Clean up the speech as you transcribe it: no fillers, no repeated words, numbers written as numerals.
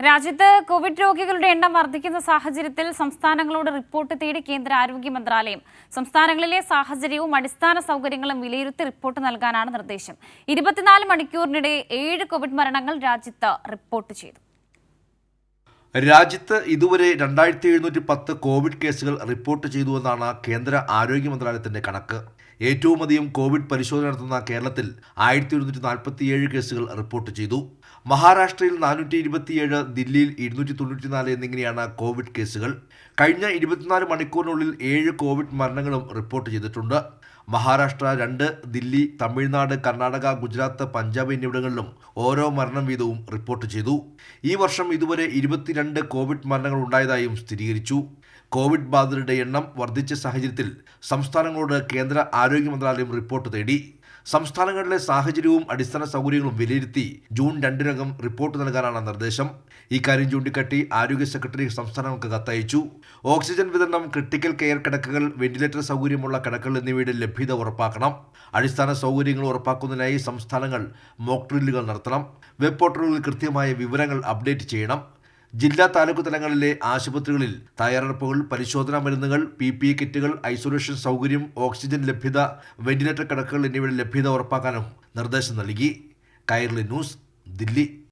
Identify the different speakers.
Speaker 1: രാജ്യത്ത് കോവിഡ് രോഗികളുടെ എണ്ണം വർദ്ധിക്കുന്ന സാഹചര്യത്തിൽ സംസ്ഥാനങ്ങളോട് റിപ്പോർട്ട് തേടി കേന്ദ്ര ആരോഗ്യ മന്ത്രാലയം. സംസ്ഥാനങ്ങളിലെ സാഹചര്യവും അടിസ്ഥാന സൗകര്യങ്ങളും വിലയിരുത്തി റിപ്പോർട്ട് നൽകാനാണ് നിർദ്ദേശം. 24 മണിക്കൂറിനിടെ 7 കോവിഡ് മരണങ്ങൾ രാജ്യത്ത് റിപ്പോർട്ട് ചെയ്തു.
Speaker 2: രാജ്യത്ത് ഇതുവരെ 2710 കോവിഡ് കേസുകൾ റിപ്പോർട്ട് ചെയ്തുവെന്നാണ് കേന്ദ്ര ആരോഗ്യ മന്ത്രാലയത്തിന്റെ കണക്ക്. ഏറ്റവും അധികം കോവിഡ് പരിശോധന നടത്തുന്ന കേരളത്തിൽ 1147 കേസുകൾ റിപ്പോർട്ട് ചെയ്തു. മഹാരാഷ്ട്രയിൽ 427, ദില്ലിയിൽ 294 എന്നിങ്ങനെയാണ് കോവിഡ് കേസുകൾ. കഴിഞ്ഞ 24 മണിക്കൂറിനുള്ളിൽ 7 കോവിഡ് മരണങ്ങളും റിപ്പോർട്ട് ചെയ്തിട്ടുണ്ട്. മഹാരാഷ്ട്ര 2, ദില്ലി, തമിഴ്നാട്, കർണാടക, ഗുജറാത്ത്, പഞ്ചാബ് എന്നിവിടങ്ങളിലും ഓരോ മരണം വീതവും റിപ്പോർട്ട് ചെയ്തു. ഈ വർഷം ഇതുവരെ 22 കോവിഡ് മരണങ്ങൾ ഉണ്ടായതായും സ്ഥിരീകരിച്ചു. കോവിഡ് ബാധിതരുടെ എണ്ണം വർദ്ധിച്ച സാഹചര്യത്തിൽ സംസ്ഥാനങ്ങളോട് കേന്ദ്ര ആരോഗ്യ മന്ത്രാലയം റിപ്പോർട്ട് തേടി. സംസ്ഥാനങ്ങളിലെ സാഹചര്യവും അടിസ്ഥാന സൗകര്യങ്ങളും വിലയിരുത്തി ജൂൺ 2-നകം റിപ്പോർട്ട് നൽകാനാണ് നിർദ്ദേശം. ഇക്കാര്യം ചൂണ്ടിക്കാട്ടി ആരോഗ്യ സെക്രട്ടറി സംസ്ഥാനങ്ങൾക്ക് കത്തയച്ചു. ഓക്സിജൻ വിതരണം, ക്രിട്ടിക്കൽ കെയർ കിടക്കകൾ, വെന്റിലേറ്റർ സൗകര്യമുള്ള കിടക്കകൾ എന്നിവയുടെ ലഭ്യത ഉറപ്പാക്കണം. അടിസ്ഥാന സൗകര്യങ്ങൾ ഉറപ്പാക്കുന്നതിനായി സംസ്ഥാനങ്ങൾ മോക്ക് ഡ്രില്ലുകൾ നടത്തണം. വെബ് പോർട്ടലുകളിൽ കൃത്യമായ വിവരങ്ങൾ അപ്ഡേറ്റ് ചെയ്യണം. ജില്ലാ താലൂക്ക് തലങ്ങളിലെ ആശുപത്രികളിൽ തയ്യാറെടുപ്പുകൾ, പരിശോധനാ മരുന്നുകൾ, PPE കിറ്റുകൾ, ഐസൊലേഷൻ സൗകര്യം, ഓക്സിജൻ ലഭ്യത, വെന്റിലേറ്റർ കിടക്കകൾ എന്നിവയുടെ ലഭ്യത ഉറപ്പാക്കാനും നിർദ്ദേശം നൽകി. കൈരളി ന്യൂസ്, ദില്ലി.